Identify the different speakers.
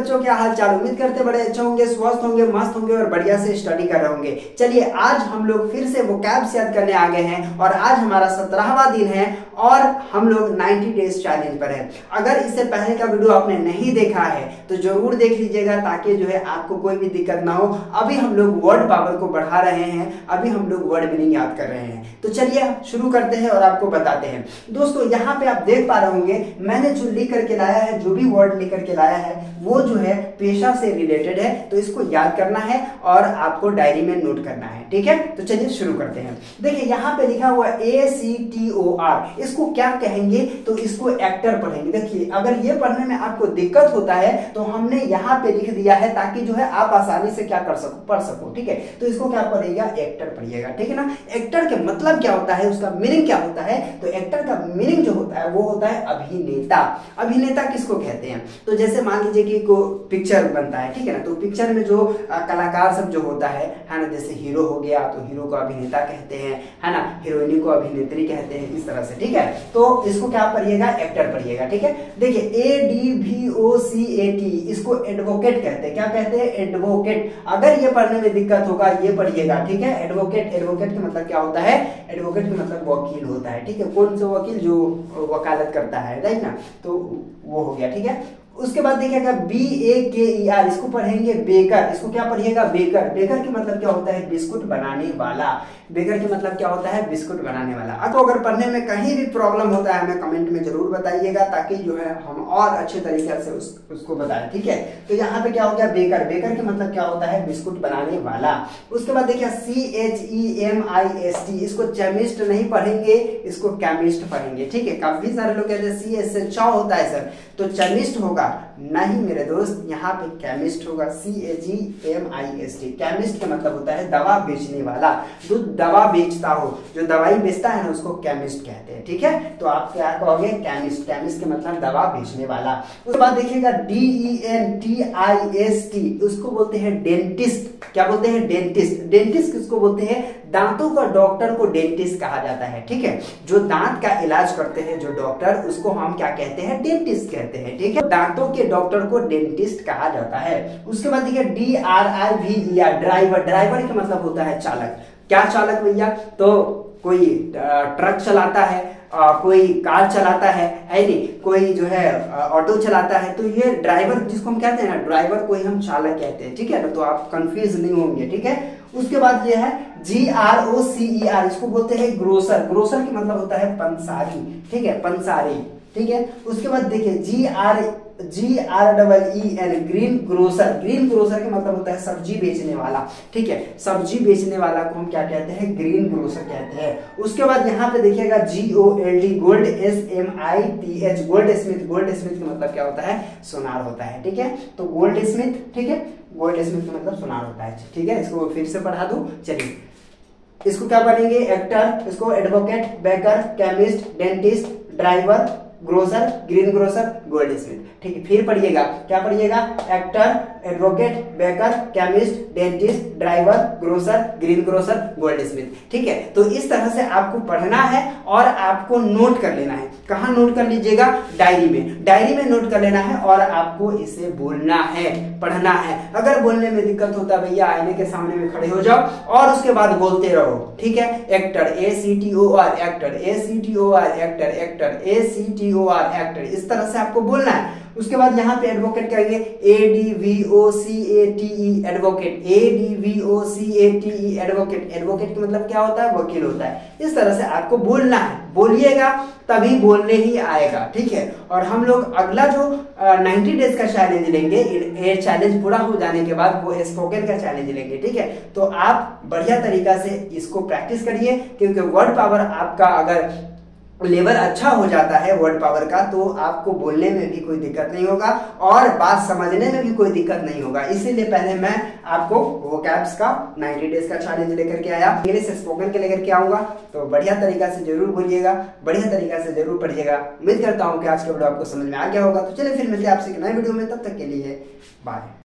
Speaker 1: बच्चों, क्या हाल चाल? उम्मीद करते बड़े अच्छे होंगे, स्वस्थ होंगे, मस्त होंगे और बढ़िया से स्टडी कर रहे होंगे। चलिए आज हम लोग फिर से वोकैब्स याद करने आ गए हैं और आज हमारा 17वां दिन है और हम लोग 90 डेज चैलेंज पर है। अगर इससे पहले का वीडियो आपने नहीं देखा है तो जरूर देख लीजिएगा ताकि जो है आपको कोई भी दिक्कत ना हो। अभी हम लोग वर्ड पावर को बढ़ा रहे हैं, अभी हम लोग वर्ड मीनिंग याद कर रहे हैं। तो चलिए शुरू करते हैं और आपको बताते हैं। दोस्तों यहाँ पे आप देख पा रहे होंगे मैंने जो लिख करके लाया है, जो भी वर्ड लिख करके लाया है वो जो है पेशा से रिलेटेड है, तो इसको याद करना है और आपको डायरी में नोट करना है। ठीक है, तो चलिए शुरू करते हैं। देखिए यहाँ पे लिखा हुआ ACTOR, इसको क्या कहेंगे? तो इसको एक्टर पढ़ेंगे। देखिए अगर ये पढ़ने में आपको दिक्कत होता है तो हमने यहाँ पे लिख दिया है ताकि जो है आप आसानी से क्या कर सको, पढ़ सको। ठीक है, तो इसको क्या पढ़ेगा? एक्टर पढ़िएगा। ठीक है ना। एक्टर के मतलब क्या होता है, उसका मीनिंग क्या होता है? तो एक्टर का मीनिंग जो होता है वो होता है अभिनेता। अभिनेता किसको कहते हैं? तो जैसे मान लीजिए कि को पिक्चर बनता है, ठीक है ना, तो पिक्चर में जो कलाकार सब जो होता है ना, जैसे हीरो हो गया तो हीरो को अभिनेता कहते हैं, है ना, हीरोइनी को अभिनेत्री कहते हैं, इस तरह से। ठीक है, तो इसको क्या पढ़िएगा? एक्टर पढ़िएगा। ठीक है, देखिए ADVOCAT, इसको एडवोकेट कहते हैं। क्या कहते हैं? एडवोकेट। अगर ये पढ़ने में दिक्कत होगा ये पढ़िएगा। ठीक है, एडवोकेट। एडवोकेट का मतलब क्या होता है? एडवोकेट का मतलब वकील होता है। ठीक है, कौन सा वकील? जो वकालत करता है, राइट ना, तो वो हो गया। ठीक है, उसके बाद देखिएगा BAKER, इसको पढ़ेंगे बेकर। इसको क्या पढ़िएगा? बेकर। बेकर के मतलब क्या होता है? बिस्कुट बनाने वाला। बेकर के मतलब क्या होता है? बिस्कुट बनाने वाला। तो अगर पढ़ने में कहीं भी प्रॉब्लम होता है हमें कमेंट में जरूर बताइएगा ताकि जो है हम और अच्छे तरीके से उसको बताएं। ठीक है, तो यहाँ पे क्या हो गया? बेकर। बेकर के मतलब क्या होता है? बिस्कुट बनाने वाला। उसके बाद देखिए CHEMIST, इसको केमिस्ट नहीं पढ़ेंगे, इसको केमिस्ट पढ़ेंगे। ठीक है, काफी सारे लोग कहते हैं CS से च होता है सर, तो केमिस्ट होगा। नहीं मेरे दोस्त, यहाँ पे केमिस्ट होगा। CHEMIST। केमिस्ट का मतलब होता है दवा बेचने वाला। जो दवा बेचता हो, जो दवाई बेचता है ना, उसको केमिस्ट कहते हैं। ठीक है, तो आप क्या कहोगे? केमिस्ट। केमिस्ट के मतलब दवा बेचने वाला। उसके बाद देखिएगा DENTIST, उसको बोलते हैं डेंटिस्ट। क्या बोलते हैं? डेंटिस्ट। डेंटिस्ट किसको बोलते हैं? दांतों का डॉक्टर को डेंटिस्ट कहा जाता है। ठीक है, जो दांत का इलाज करते हैं जो डॉक्टर, उसको हम क्या कहते हैं? डेंटिस्ट कहते हैं। ठीक है, दांतों के डॉक्टर को डेंटिस्ट कहा जाता है। उसके बाद देखिए DRIVER, ड्राइवर। ड्राइवर का मतलब होता है चालक। क्या चालक भैया? तो कोई ट्रक चलाता है, कोई कार चलाता है नहीं, कोई जो है ऑटो चलाता है, तो ये ड्राइवर जिसको हम कहते हैं ना, ड्राइवर को ही हम चालक कहते हैं। ठीक है ना, तो आप कंफ्यूज नहीं होंगे। ठीक है, उसके बाद ये है GROCER, इसको बोलते हैं ग्रोसर। ग्रोसर का मतलब होता है पंसारी। ठीक है, पंसारी। ठीक है, उसके बाद देखिए GREEN, green grocer. Green grocer का मतलब होता है सब्जी बेचने वाला। ठीक है, सब्जी बेचने वाला को हम क्या कहते हैं? ग्रीन ग्रोसर कहते हैं। उसके बाद यहाँ पे देखिएगा GOLD, gold SMITH, gold Smith. Gold Smith का मतलब क्या होता है? सोनार होता है। ठीक है, तो गोल्ड स्मिथ। ठीक है, गोल्ड स्मिथ का मतलब सोनार होता है। ठीक है, इसको फिर से पढ़ा दूं। चलिए इसको क्या पढ़ेंगे? एक्टर, इसको advocate, baker, chemist, dentist, driver, grocer, green grocer, gold Smith. ठीक है, फिर पढ़िएगा। क्या पढ़िएगा? Actor, advocate, baker, chemist, dentist, driver, grocer, green grocer, gold Smith. ठीक है, तो इस तरह से आपको पढ़ना है और आपको नोट कर लेना है। कहाँ नोट कर लीजिएगा? डायरी में। डायरी में नोट कर लेना है और आपको इसे बोलना है, पढ़ना है। अगर बोलने में दिक्कत होता है भैया, आईने के सामने में खड़े हो जाओ और उसके बाद बोलते रहो। ठीक है, actor, ACTOR, actor, ACTOR, actor, actor, ACTOR, actor, इस तरह से आपको बोलना है। उसके बाद यहाँ पे एडवोकेट कहेंगे ADVOCATE, advocate. ADVOCATE, advocate. Advocate का मतलब क्या होता है? वकील होता है। इस तरह से आपको बोलना है, बोलिएगा तभी बोलने ही आएगा। ठीक है, और हम लोग अगला जो 90 डेज का चैलेंज लेंगे, ये चैलेंज पूरा हो जाने के बाद वो स्पोकन का चैलेंज लेंगे। ठीक है, तो आप बढ़िया तरीका से इसको प्रैक्टिस करिए क्योंकि वर्ड पावर आपका अगर लेवल अच्छा हो जाता है वर्ड पावर का, तो आपको बोलने में भी कोई दिक्कत नहीं होगा और बात समझने में भी कोई दिक्कत नहीं होगा। इसीलिए पहले मैं आपको वोकैब्स का 90 डेज का चैलेंज लेकर के आया, इंग्लिश स्पोकन के लेकर के आऊंगा। तो बढ़िया तरीका से जरूर बोलिएगा, बढ़िया तरीका से जरूर पढ़िएगा। उम्मीद करता हूँ कि आज का वीडियो आपको समझ में आ गया होगा। तो चलिए फिर मिलते हैं आपसे एक नए वीडियो में, तब तक के लिए बाय।